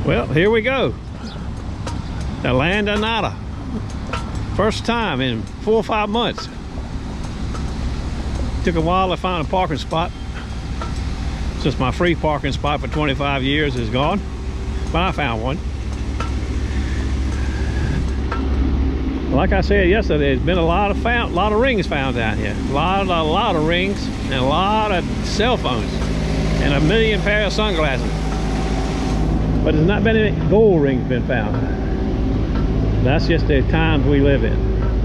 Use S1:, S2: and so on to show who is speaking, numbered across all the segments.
S1: Well, here we go. The land of nada. First time in 4 or 5 months. Took a while to find a parking spot, since my free parking spot for 25 years is gone, but I found one. Like I said yesterday, there's been a lot of rings found down here. A lot of rings and a lot of cell phones and a million pair of sunglasses. But there's not been any gold rings been found. That's just the times we live in.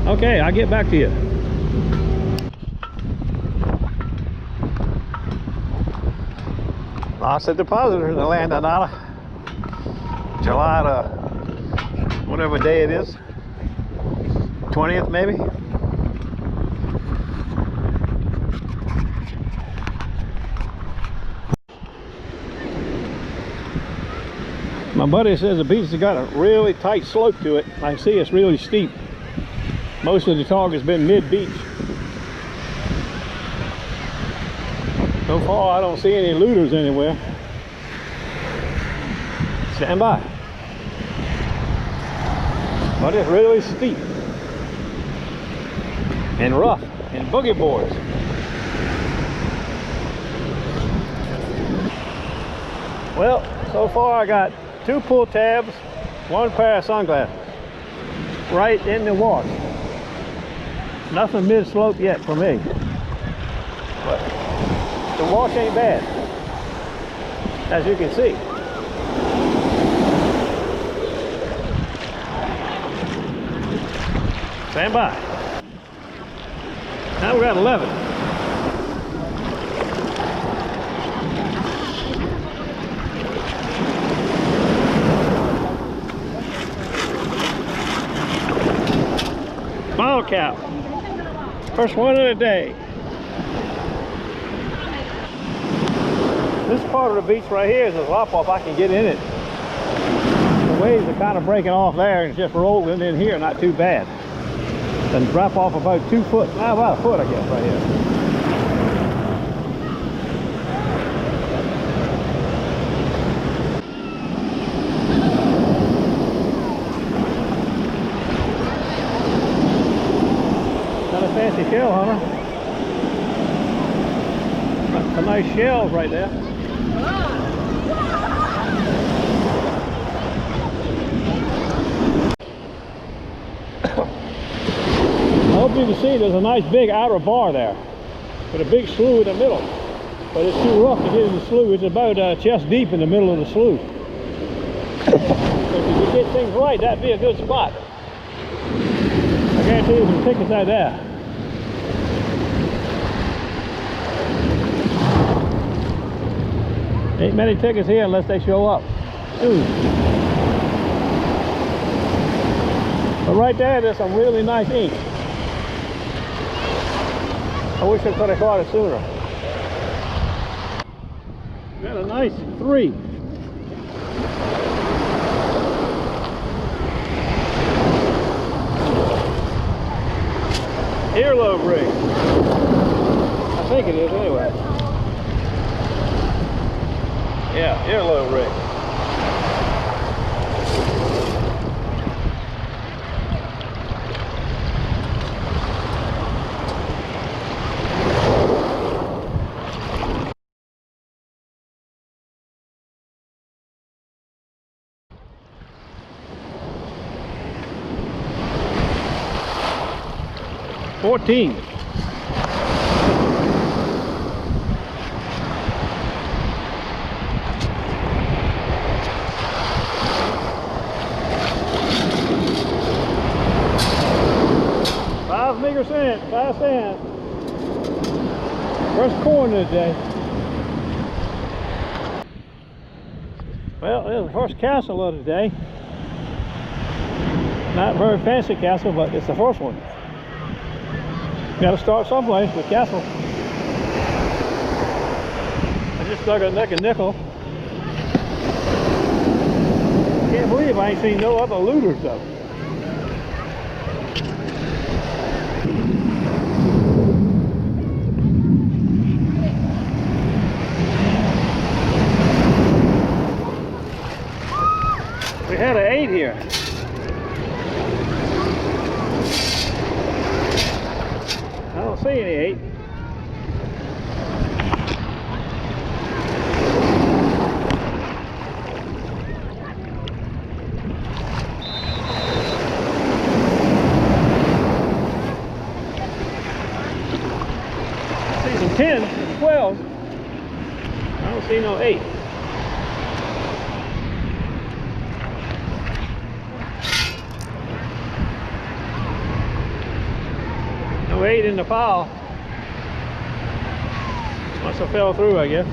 S1: Okay, I'll get back to you. Lots of depositors in the land of nada. July whatever day it is. 20th maybe. My buddy says the beach has got a really tight slope to it. I see it's really steep. Most of the talk has been mid-beach. So far I don't see any looters anywhere. Stand by. But it's really steep and rough and boogie boards. Well, so far I got 2 pull tabs, 1 pair of sunglasses, right in the wash. Nothing mid-slope yet for me, but the wash ain't bad, as you can see. Stand by. Now we got 11. Bottle cap. First one of the day. This part of the beach right here is a drop off. I can get in it. The waves are kind of breaking off there and just rolling in here, not too bad. Then drop off about 2 foot, about a foot I guess right here. Fancy shell, Hunter. Some nice shells right there. I hope you can see there's a nice big outer bar there with a big slough in the middle. But it's too rough to get in the slough. It's about chest deep in the middle of the slough. So if you could get things right, that'd be a good spot. I guarantee you some tickets out there. Ain't many tickets here unless they show up. Ooh. But right there, there's some really nice ink. I wish I could have caught it sooner. Got a nice 3. Earlobe rig. I think it is anyway. Yeah, earlobe rig. $14. $5 cents. First corn of the day. Well, it's the first castle of the day. Not a very fancy castle, but it's the first one. Got to start someplace with castle. I just dug a neck and nickel. Can't believe I ain't seen no other looters though. here. I don't see any 8. I see some 10s and 12s. I don't see no 8. No 8 in the pile. Must have fell through, I guess.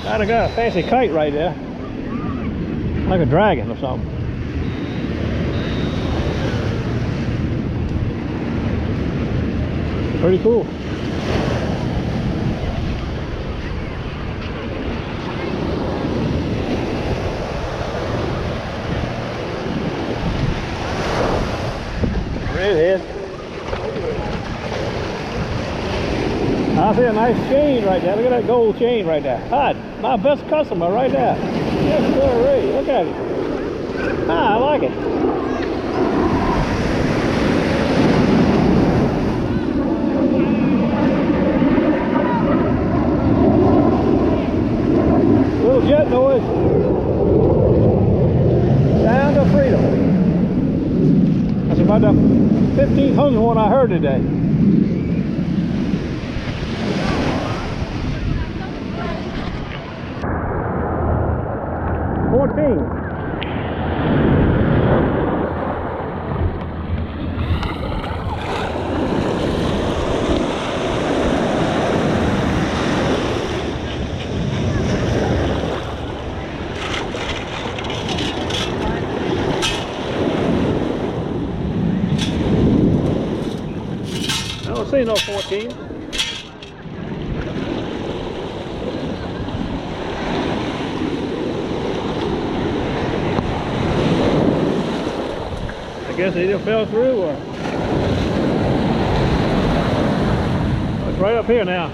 S1: Might have got a fancy kite right there. Like a dragon or something. Pretty cool. Redhead. I see a nice chain right there. Look at that gold chain right there. Hud, my best customer right there. Yes, sir. Look at it. I like it. Little jet noise. Sound of freedom. That's about the 1500th one I heard today. I don't see no 14. I guess they either fell through or... Oh, it's right up here now.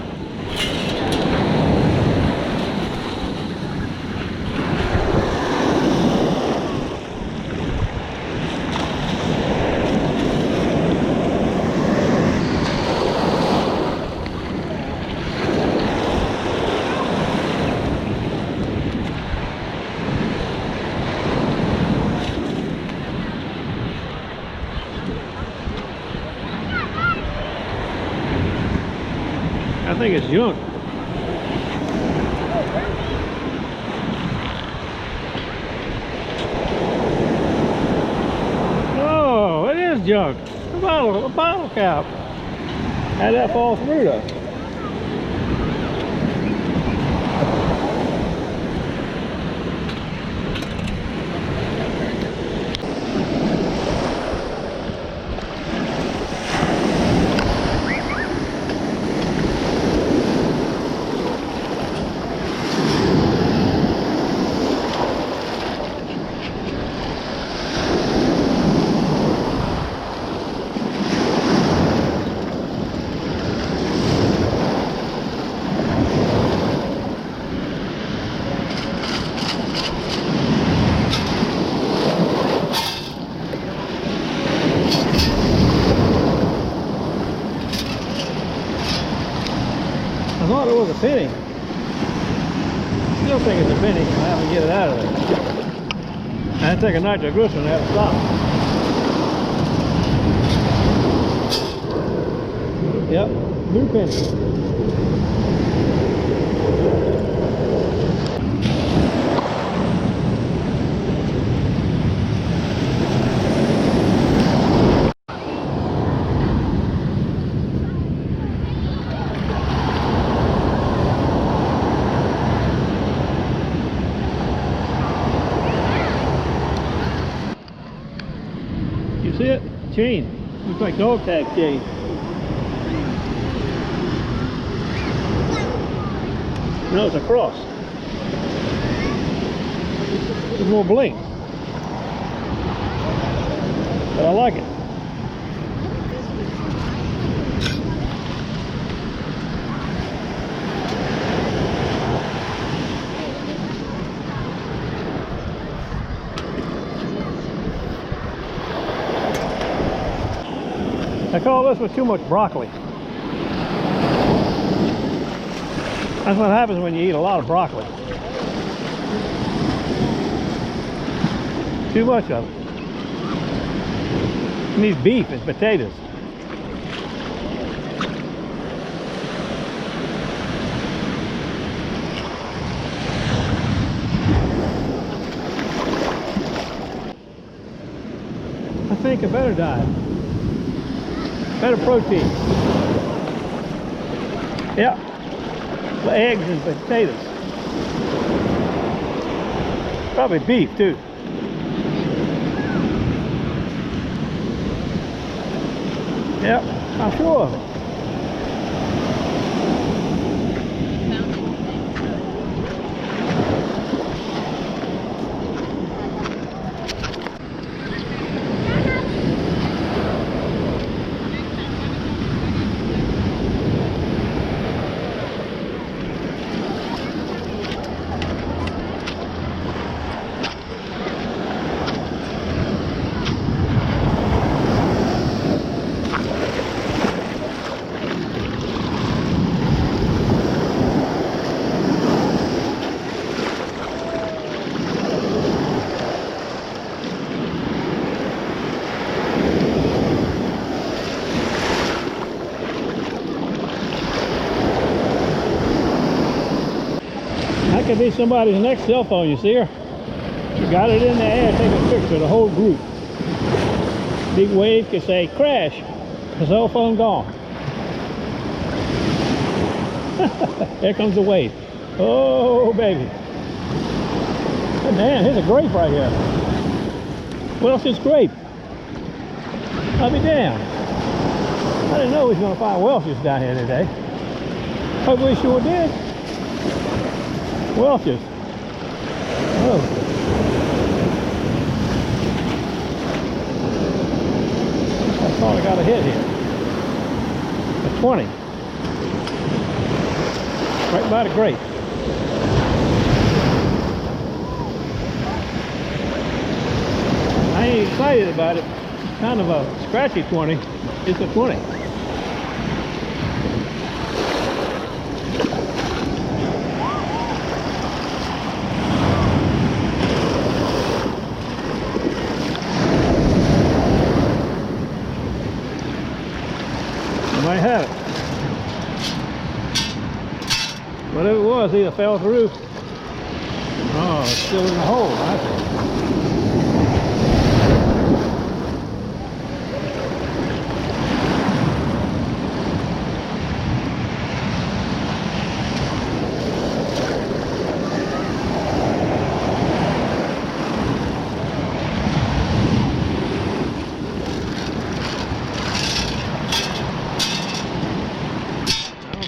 S1: I think it's junk. Oh, it is junk. A bottle cap. How'd that fall through though? I thought it was a penny. Still think it's a penny. I have to get it out of there. I had to take a nitroglycerin and have to stop. Yep, new penny. You see it? Chain. Looks like dog tag chain. No, it's a cross. There's more bling. But I like it. I call this one too much broccoli. That's what happens when you eat a lot of broccoli. Too much of it. It needs beef and potatoes. I think a better diet. Better protein. Yeah. Eggs and potatoes. Probably beef too. Yep, I'm sure of it. That could be somebody's next cell phone, you see her? She got it in the air, take a picture of the whole group. Big wave could say, crash, the cell phone gone. There comes the wave. Oh, baby. Oh, man, here's a grape right here. Welch's grape. I'll be damned. I didn't know we was going to find Welch's down here today. Hope we sure did. Welch's. Oh. I thought I got a hit here. A 20. Right by the grape. I ain't excited about it. Kind of a scratchy 20. It's a 20. Might have it. Whatever it was, either fell through. Oh, it's still in the hole, right?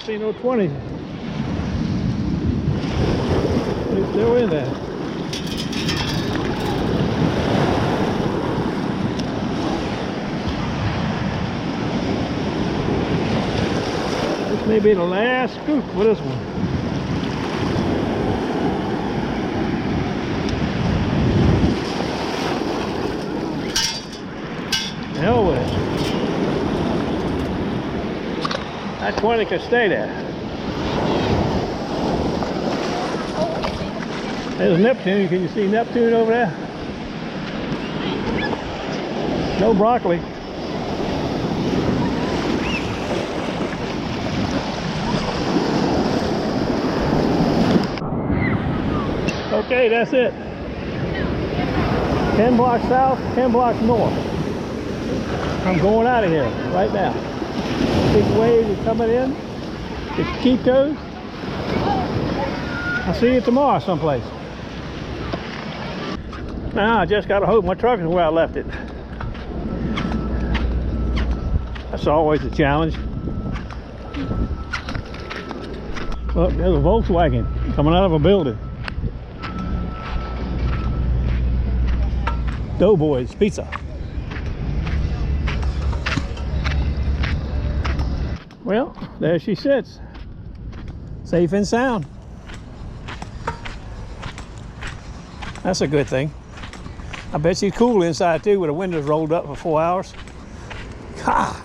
S1: See no 20s. They're still in there. This may be the last scoop for this one. Hell with it. That 20 could stay there. There's Neptune. Can you see Neptune over there? No broccoli. Okay, that's it. 10 blocks south, 10 blocks north. I'm going out of here right now. Big waves are coming in. It's Quito's. I'll see you tomorrow someplace. Now I just gotta hope my truck is where I left it. That's always a challenge. Look, there's a Volkswagen coming out of a building. Doughboys Pizza. Well, there she sits, safe and sound. That's a good thing. I bet she's cool inside too with the windows rolled up for 4 hours. God.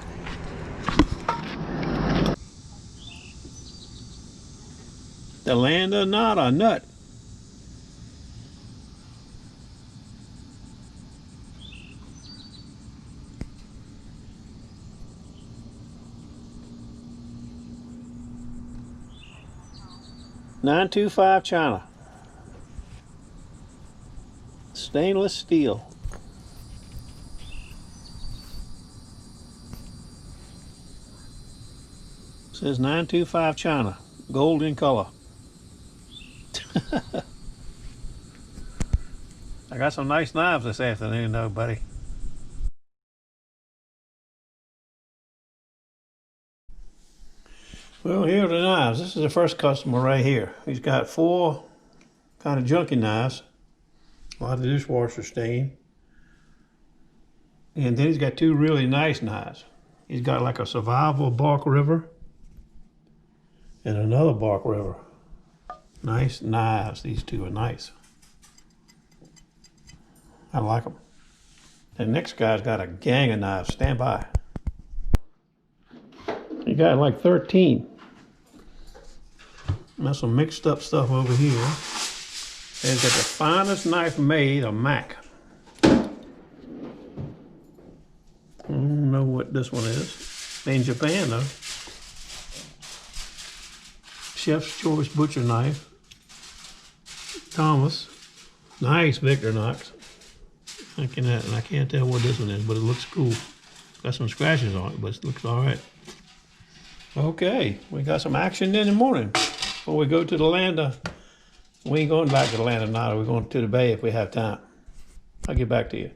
S1: The land of nada, nut. .925 China. Stainless steel. Says 925 China. Gold in color. I got some nice knives this afternoon though, buddy. Well, here are the knives. This is the first customer right here. He's got 4 kind of junky knives. A lot of dishwasher stain. And then he's got 2 really nice knives. He's got like a survival bark river and another bark river. Nice knives. These 2 are nice. I like them. The next guy's got a gang of knives. Stand by. He got like 13. There's some mixed up stuff over here. He's got the finest knife made, a Mac. I don't know what this one is. Made in Japan though. Chef's Choice butcher knife. Thomas. Nice Victorinox. I can't tell what this one is, but it looks cool. Got some scratches on it, but it looks all right. Okay, we got some action in the morning. Before we go to the land of, we ain't going back to the land of nada. We're going to the bay if we have time. I'll get back to you.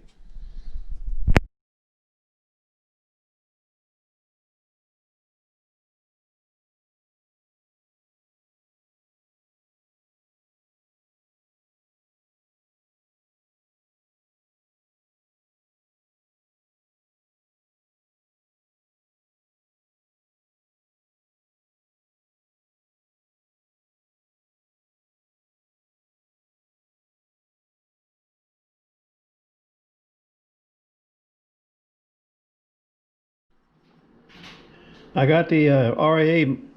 S1: I got the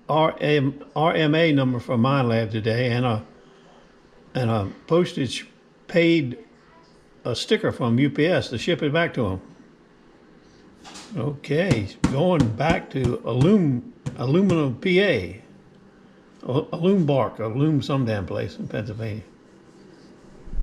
S1: RMA number from Mine Lab today, and a postage paid a sticker from UPS to ship it back to them. Okay, going back to aluminum PA, Bark, some damn place in Pennsylvania.